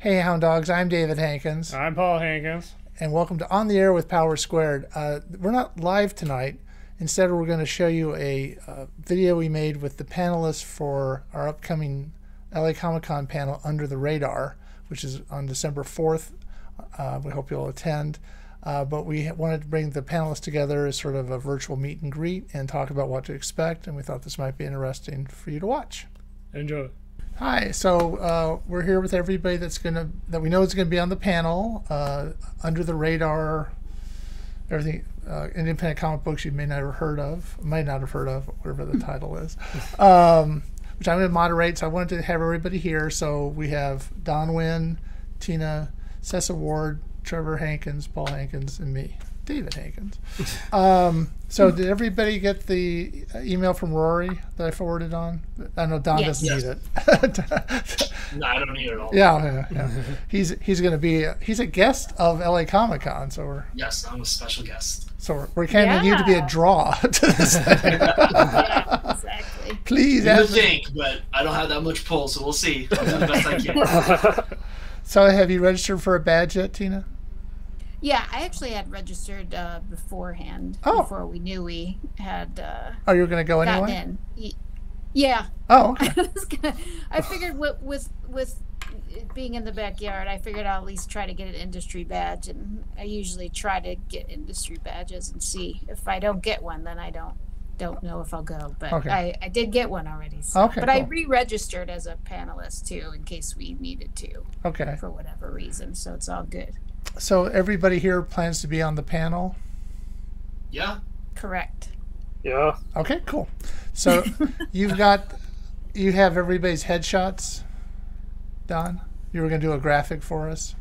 Hey, Hound Dogs, I'm David Hankins. I'm Paul Hankins. And welcome to On the Air with Power Squared. We're not live tonight. Instead, we're going to show you a video we made with the panelists for our upcoming LA Comic-Con panel, Under the Radar, which is on December 4th. We hope you'll attend. But we wanted to bring the panelists together as sort of a virtual meet and greet and talk about what to expect, and we thought this might be interesting for you to watch. Enjoy. Hi, so we're here with everybody that we know is gonna be on the panel. Under the Radar, everything, independent comic books you might not have heard of, whatever the title is, which I'm gonna moderate. So I wanted to have everybody here. So we have Don Nguyen, Tina, Cesa Ward, Trevor Hankins, Paul Hankins, and me, David Hankins. So did everybody get the email from Rory that I forwarded on? I know Don doesn't need it. No, I don't need it at all. Yeah. He's a guest of LA Comic-Con, so Yes, I'm a special guest. So we're counting you to be a draw to this thing. Yeah, exactly. Please. You would think, but I don't have that much pull, so we'll see. I'll do the best I can. So have you registered for a badge yet, Tina? Yeah, I actually had registered beforehand, before we knew we had Oh, you were going to go anyway? in. Yeah. Oh, okay. I figured with it being in the backyard, I figured I'll at least try to get an industry badge, and I usually try to get industry badges and see. If I don't get one, then I don't know if I'll go. But okay. I did get one already. So. Okay, but cool. I re-registered as a panelist too, in case we needed to. Okay. For whatever reason, so it's all good. So everybody here plans to be on the panel? Yeah. Correct. Yeah. Okay, cool. So you have everybody's headshots, Don? You were going to do a graphic for us?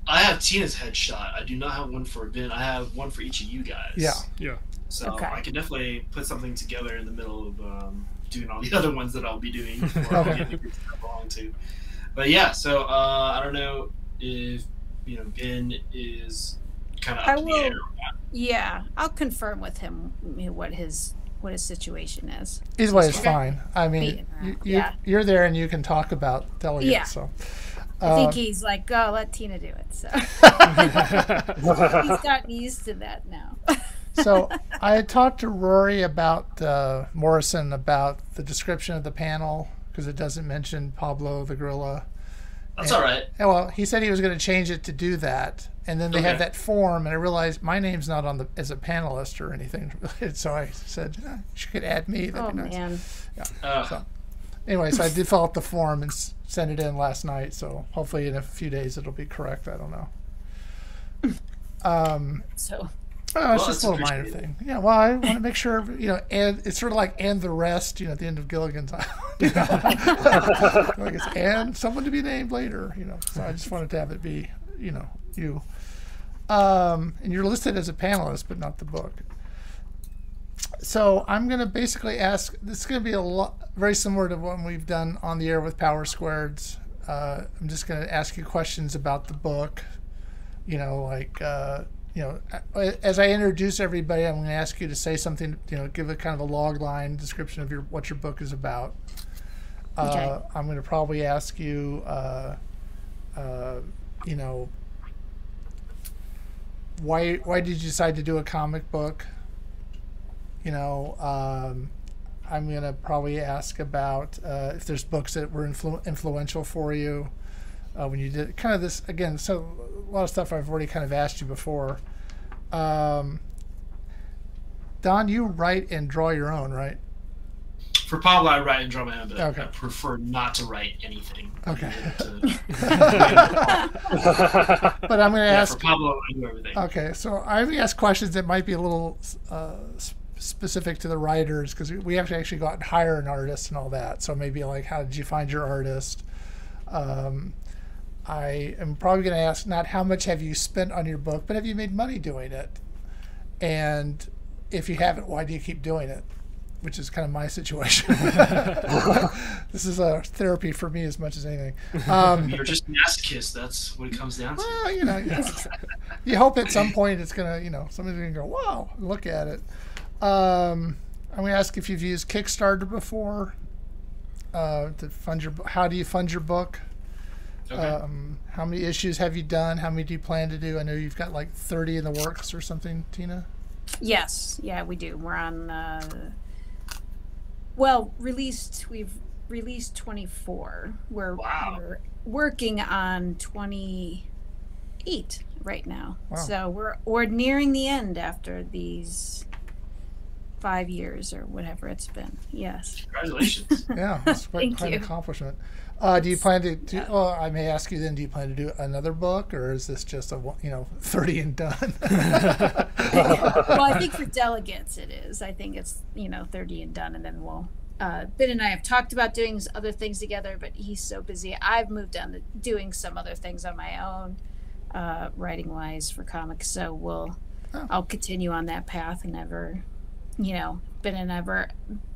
I have Tina's headshot. I do not have one for Ben. I have one for each of you guys. Yeah. So I can definitely put something together in the middle of doing all the other ones that I'll be doing before I get the group that I belong to. But yeah, so I don't know if Ben is kind of up in the air. Yeah, I'll confirm with him what his situation is. Either way, it's fine. I mean, you're there and you can talk about Delegates. Yeah. So I think he's like, oh, let Tina do it. So he's gotten used to that now. So I had talked to Rory about Morrison about the description of the panel because it doesn't mention Pablo the Gorilla. That's all right. Well, he said he was going to change it to do that, and then they have that form, and I realized my name's not on as a panelist or anything, so I said she could add me. That'd be nice. Man. Yeah. So anyway, so I did fill out the form and send it in last night. So hopefully in a few days it'll be correct. I don't know. It's just a little minor thing. Yeah, well, I want to make sure, and it's sort of like "and the rest," at the end of Gilligan's Island. Like it's "and someone to be named later," So I just wanted to have it be, you. And you're listed as a panelist, but not the book. So I'm going to basically ask. This is going to be very similar to what we've done on the air with Power Squareds. I'm just going to ask you questions about the book. As I introduce everybody, I'm going to ask you to say something, give a kind of a log line description of what your book is about. Okay. I'm going to probably ask you, why did you decide to do a comic book? I'm going to probably ask about if there's books that were influential for you. When you did kind of this again, so a lot of stuff I've already kind of asked you before. Don, you write and draw your own, right? For Pablo, I write and draw my own, but okay. I prefer not to write anything. Okay. But I'm going to ask. For Pablo, I do everything. Okay, so I'm going to ask questions that might be a little specific to the writers because we have to actually go out and hire an artist and all that. So maybe like, how did you find your artist? I am probably going to ask not how much have you spent on your book, but have you made money doing it? And if you haven't, why do you keep doing it? Which is kind of my situation. This is a therapy for me as much as anything. You're just an masochist. That's what it comes down to. Well, you hope at some point it's going to, somebody's going to go, wow, look at it. I'm going to ask if you've used Kickstarter before to fund your. How do you fund your book? Okay. How many issues have you done? How many do you plan to do? I know you've got like 30 in the works or something, Tina. Yes, yeah, we do. We're on. We've released 24. Wow. We're working on 28 right now. Wow. So we're nearing the end after these 5 years or whatever it's been. Yes. Congratulations. Yeah, that's Thank quite an you. accomplishment. Do you plan to do? Well, I may ask you then. Do you plan to do another book, or is this just 30 and done? Well, I think for Delegates it is. I think it's 30 and done, and then we'll. Ben and I have talked about doing other things together, but he's so busy. I've moved on to doing some other things on my own, writing wise for comics. So I'll continue on that path and never,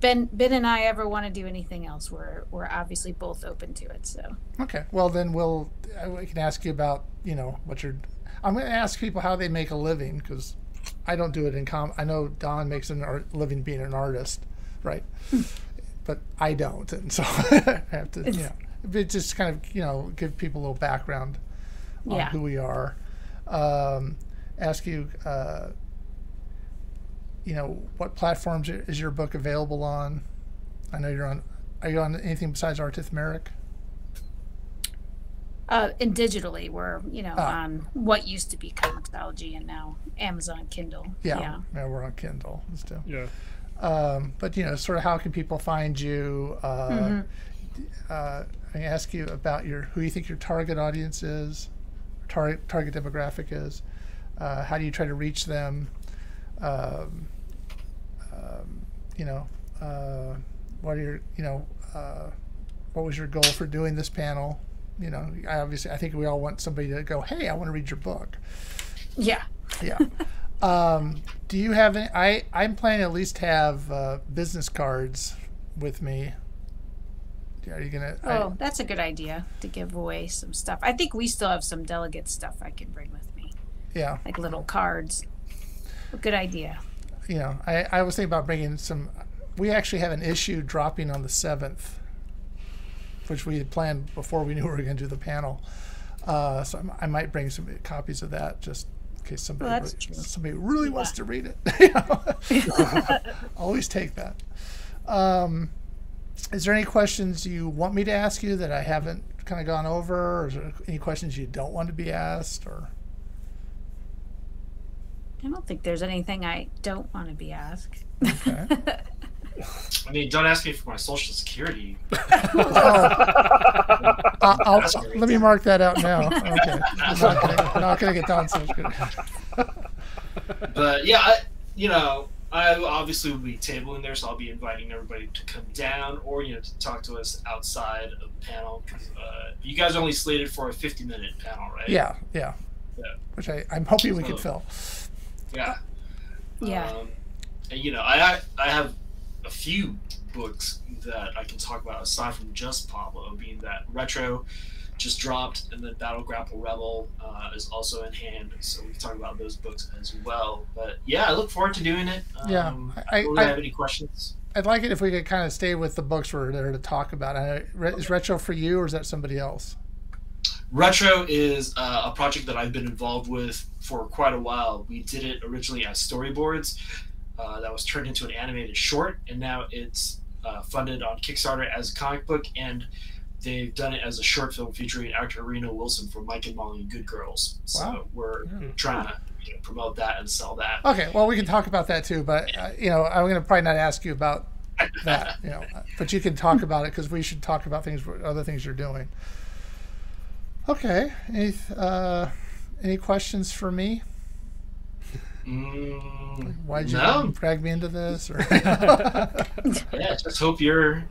Ben and I ever want to do anything else. We're obviously both open to it. So Okay. Well, then we can ask you about what you're. I'm going to ask people how they make a living because I don't do it in I know Don makes a living being an artist, right? But I don't, and so I have to, just kind of give people a little background on who we are. Ask you. What platforms is your book available on? I know you're on. Are you on anything besides Artithmeric? And digitally, we're on what used to be Comixology and now Amazon Kindle. Yeah, we're on Kindle still. Yeah. But sort of how can people find you? I ask you about who you think your target audience is, target demographic is. How do you try to reach them? What are your what was your goal for doing this panel? I think we all want somebody to go, hey, I want to read your book. Yeah. Yeah. Do you have any? I'm planning to at least have business cards with me. Are you gonna? Oh, that's a good idea to give away some stuff. I think we still have some delegate stuff I can bring with me. Yeah. Like little cards. A good idea. I was thinking about bringing some. We actually have an issue dropping on the 7th, which we had planned before we knew we were going to do the panel. So I might bring some copies of that just in case somebody really wants to read it. Always take that. Is there any questions you want me to ask you that I haven't kind of gone over, or is there any questions you don't want to be asked, or? I don't think there's anything I don't want to be asked. Okay. I mean, don't ask me for my social security. Let me mark that out now. Okay. I'm not gonna get Don's social security. But yeah, I obviously will be tabling there, so I'll be inviting everybody to come down or to talk to us outside of the panel because you guys are only slated for a 50-minute panel, right? Yeah. Which I'm hoping we can fill. Yeah. Yeah. And I have a few books that I can talk about aside from just Pablo, being that Retro just dropped, and then Battle Grapple Rebel is also in hand, so we can talk about those books as well. But yeah, I look forward to doing it. Yeah, I don't have any questions. I'd like it if we could kind of stay with the books we're there to talk about. Is Retro for you, or is that somebody else? Retro is a project that I've been involved with for quite a while. We did it originally as storyboards. That was turned into an animated short, and now it's funded on Kickstarter as a comic book, and they've done it as a short film featuring actor Reno Wilson from Mike and Molly and Good Girls. So we're trying to promote that and sell that. Okay, well, we can talk about that too, but I'm going to probably not ask you about that, but you can talk about it because we should talk about other things you're doing. Okay, any questions for me? Why'd you drag me into this? Or Yeah, just hope you're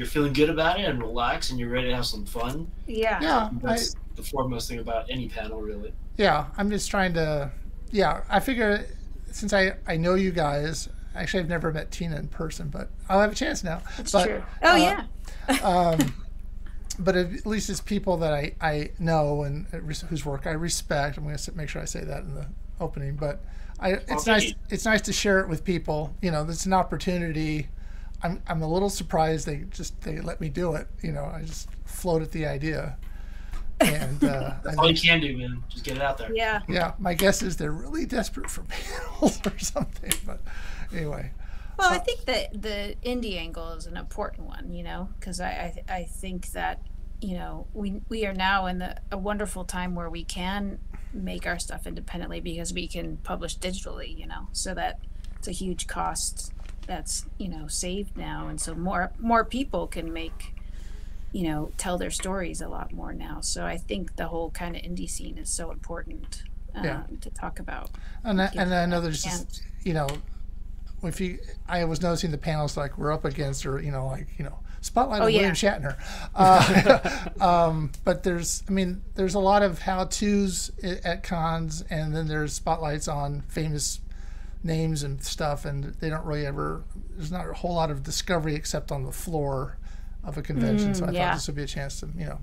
feeling good about it and relaxed and you're ready to have some fun. Yeah. That's the foremost thing about any panel, really. Yeah, I'm just trying to. Yeah, I figure since I know you guys. Actually, I've never met Tina in person, but I'll have a chance now. That's true. Oh yeah. But at least it's people that I know and whose work I respect. I'm going to make sure I say that in the opening, but it's nice. It's nice to share it with people. It's an opportunity. I'm a little surprised they let me do it. I just floated the idea. And that's all you can do, man. Just get it out there. Yeah. Yeah, my guess is they're really desperate for panels or something. But anyway. Well, I think that the indie angle is an important one, because I think that, we are now in a wonderful time where we can make our stuff independently because we can publish digitally, so that it's a huge cost that's, saved now. And so more people can make, tell their stories a lot more now. So I think the whole kind of indie scene is so important to talk about. And I know there's just, I was noticing the panels like we're up against, or spotlight on William Shatner. But there's a lot of how-tos at cons, and then there's spotlights on famous names and stuff, and they don't really there's not a whole lot of discovery except on the floor of a convention. So I thought this would be a chance to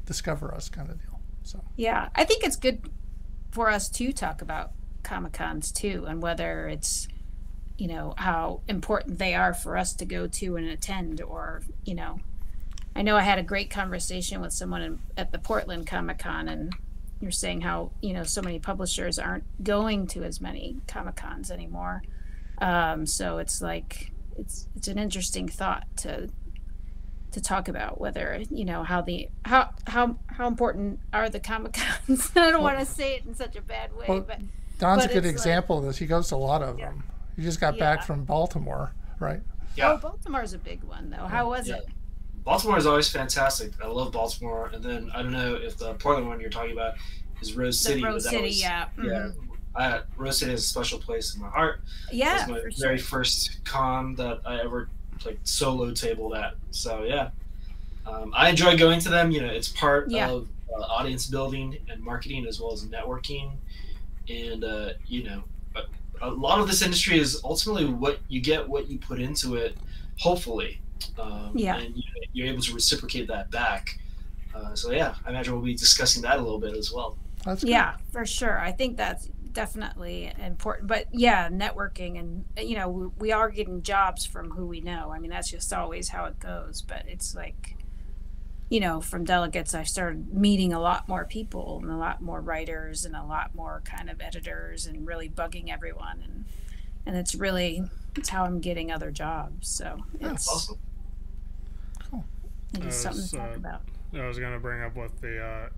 discover us, kind of deal. So yeah, I think it's good for us to talk about Comic-Cons too, and whether it's how important they are for us to go to and attend, or I know I had a great conversation with someone at the Portland Comic-Con, and you're saying how so many publishers aren't going to as many Comic-Cons anymore. So it's like it's an interesting thought to talk about, whether how important are the Comic-Cons. I don't want to say it in such a bad way, but Don's a good example of this. He goes to a lot of them. He just got back from Baltimore, right? Yeah. Oh, Baltimore's a big one, though. How was it? Baltimore is always fantastic. I love Baltimore. And then I don't know if the Portland one you're talking about is Rose City. Rose City, yeah. Rose City has a special place in my heart. Yeah, it was my very first con that I ever solo tabled at. So yeah, I enjoy going to them. It's part of audience building and marketing as well as networking, and a lot of this industry is ultimately what you get, what you put into it, hopefully. And you're able to reciprocate that back. So yeah, I imagine we'll be discussing that a little bit as well. That's good. Yeah, for sure. I think that's definitely important. But yeah, networking, and we are getting jobs from who we know. I mean, that's just always how it goes. But it's like, from Delegates, I started meeting a lot more people and a lot more writers and a lot more kind of editors, and really bugging everyone. And it's how I'm getting other jobs. So it's awesome. Cool. It's something to talk about. I was going to bring up with the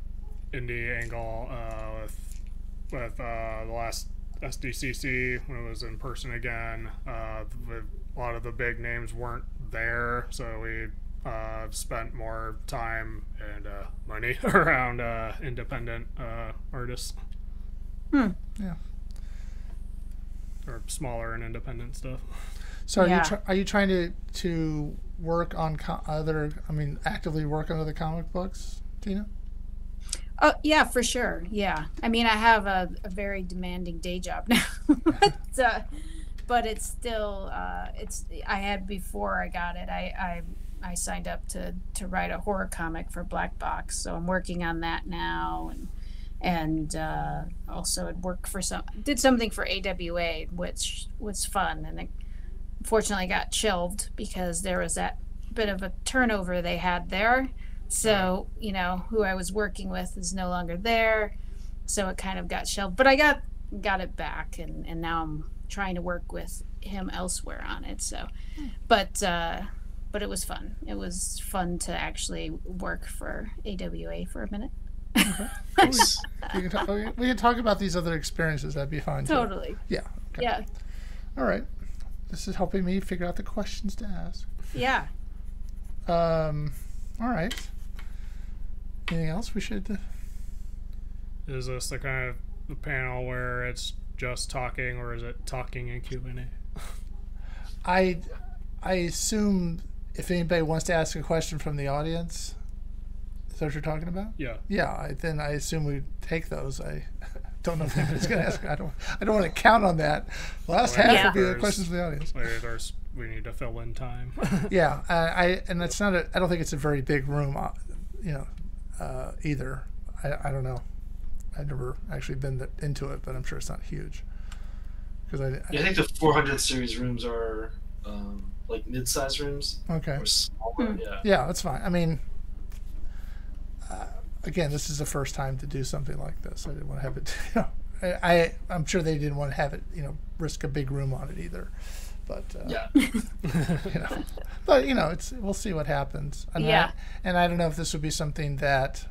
indie angle with the last SDCC when it was in person again. A lot of the big names weren't there, so we spent more time and money around independent artists. Yeah. Or smaller and independent stuff. So are you trying to work on actively work on other comic books, Tina? Oh yeah, for sure. Yeah, I mean, I have a very demanding day job now, but it's still I had before I got it. I signed up to write a horror comic for Black Box, so I'm working on that now, and also did something for AWA, which was fun, and it unfortunately got shelved because there was that bit of a turnover they had there. So who I was working with is no longer there, so it kind of got shelved. But I got it back, and now I'm trying to work with him elsewhere on it. So, but it was fun. It was fun to actually work for AWA for a minute. Okay. We can talk about these other experiences. That'd be fine. Totally. Too. Yeah. Okay. Yeah. All right. This is helping me figure out the questions to ask. Yeah. All right. Anything else we should? Is this the kind of the panel where it's just talking, or is it talking and Q&A? I assume if anybody wants to ask a question from the audience, is that what you're talking about? Yeah. Yeah. Then I assume we take those. I don't know if anybody's going to ask. I don't want to count on that. Last half will be the questions from the audience. We need to fill in time. Yeah. And it's not. I don't think it's a very big room. Either. I don't know. I've never actually been into it, but I'm sure it's not huge. I think the 400 series rooms are like mid-size rooms. Okay. Or smaller. Yeah, that's fine. I mean, again, this is the first time to do something like this. I didn't want to have it, I'm sure they didn't want to have it, risk a big room on it either. But, Yeah. but we'll see what happens. And Yeah. I don't know if this would be something that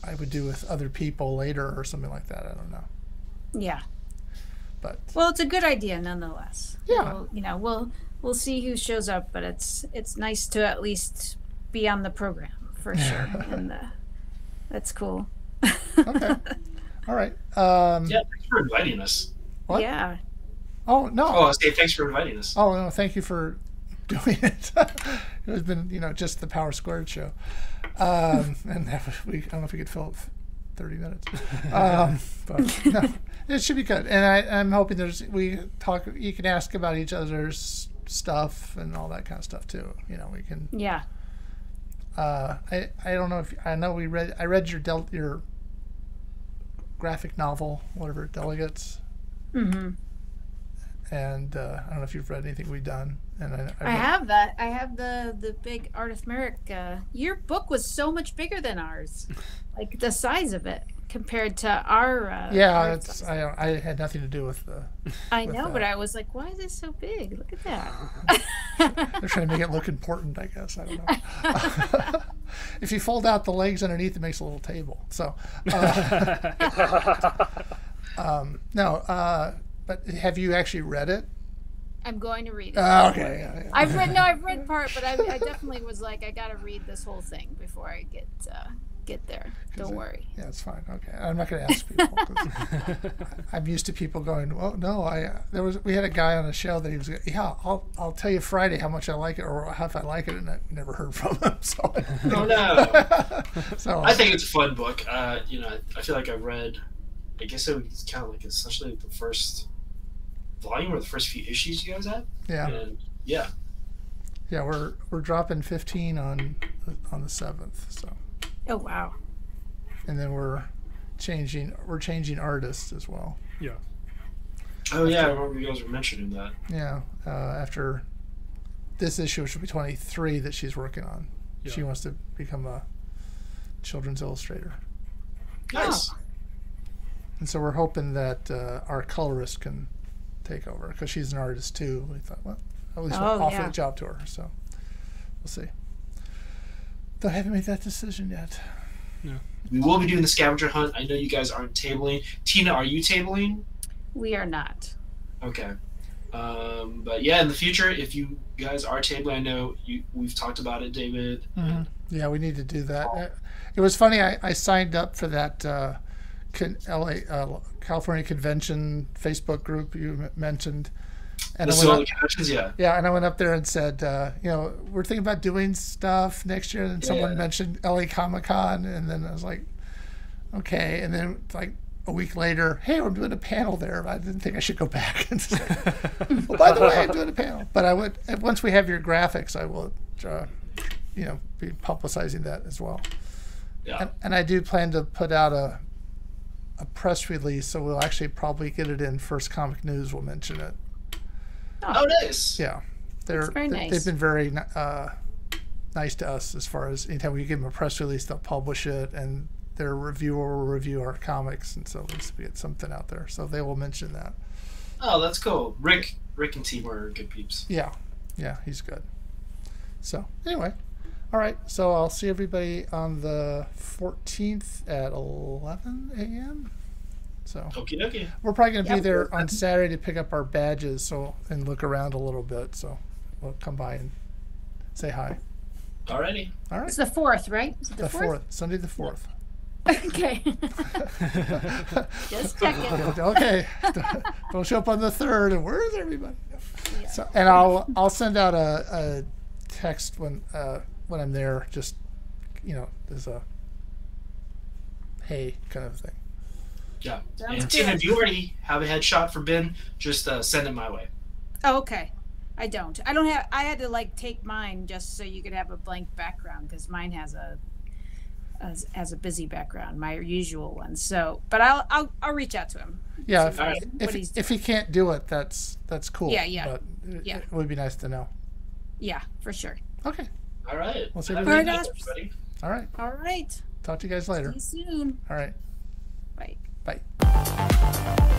I would do with other people later or something like that. I don't know. Yeah. But Well, it's a good idea nonetheless. Yeah. We'll see who shows up, but it's nice to at least be on the program for sure. And that's cool. okay. All right. Yeah, thanks for inviting us. What? Yeah. Oh, no. Oh, I was saying thanks for inviting us. Oh, no, thank you for doing it. It has been, just the Power Squared show. And I don't know if we could fill it 30 minutes. But no, it should be good. And I'm hoping you can ask about each other's stuff and all that kind of stuff too. We can. Yeah. I don't know if I read your graphic novel, whatever, Delegates. Mm-hmm. And I don't know if you've read anything we've done. And I have that. I have the big Artist Merrick. Your book was so much bigger than ours, like the size of it compared to our. Yeah, I had nothing to do with the. I know, but I was like, why is it so big? Look at that. They're trying to make it look important, I guess. I don't know. If you fold out the legs underneath, it makes a little table. So. No. But have you actually read it? I'm going to read it. Okay. Yeah. I've read part, but I definitely was like, I gotta read this whole thing before I get there. Don't worry. Yeah, it's fine. Okay, I'm not going to ask people. 'Cause I'm used to people going, well, no, we had a guy on the show that he was, I'll tell you Friday how much I like it or how if I like it, and I never heard from him. So. Oh no. So I think it's a fun book. I feel like I've read. I guess it was kind of like essentially the first volume or the first few issues you guys had. Yeah. And yeah. Yeah, we're dropping 15 on the 7th. So. Oh wow. And then we're changing artists as well. Yeah. Oh yeah, I remember you guys were mentioning that. Yeah. After this issue, which will be 23, that she's working on. Yeah. She wants to become a children's illustrator. Nice. Oh. And so we're hoping that our colorist can take over because she's an artist too. We thought, well, at least we'll offer the job to her. So we'll see. Though I haven't made that decision yet. No. We will be doing the scavenger hunt. I know you guys aren't tabling. Tina, are you tabling? We are not. Okay. But yeah, in the future, if you guys are tabling, I know we've talked about it, David. Mm-hmm. Yeah, we need to do that. It was funny. I signed up for that California Convention Facebook group you mentioned. And and I went up there and said, we're thinking about doing stuff next year. And someone mentioned LA Comic-Con, and then I was like, okay. And then like a week later, hey, we're doing a panel there. I didn't think I should go back and say, well, by the way, I'm doing a panel. But I would, once we have your graphics, I will, be publicizing that as well. Yeah. And I do plan to put out a press release, so we'll actually probably get it in First Comic News. We'll mention it. Oh, nice. Yeah, nice. They've been very nice to us as far as anytime we give them a press release, they'll publish it, and their reviewer will review our comics, and so at least we get something out there. So they will mention that. Oh, that's cool. Rick and team are good peeps. Yeah, he's good. So anyway, all right. So I'll see everybody on the 14th at 11 a.m. So Okie dokie. we're probably going to be there on Saturday to pick up our badges, and look around a little bit. So we'll come by and say hi. Alrighty. All right. It's the 4th, right? Is it The 4th, Sunday the 4th. Okay. Just checking. Okay. Don't show up on the 3rd. And where's everybody? Yeah. So, and I'll send out a text when I'm there. Just there's a hey kind of thing. Yeah. Sounds And Tina, good. if you already have a headshot for Ben, just send it my way. Oh, okay. I don't have. I had to take mine just so you could have a blank background because mine has a busy background, my usual one. So, but I'll reach out to him. Yeah. If If he can't do it, that's cool. Yeah. But it would be nice to know. Yeah, for sure. Okay. All right. We'll see Have you a later. good night, everybody. All right. All right. Talk to you guys later. See you soon. All right. Bye. Bye.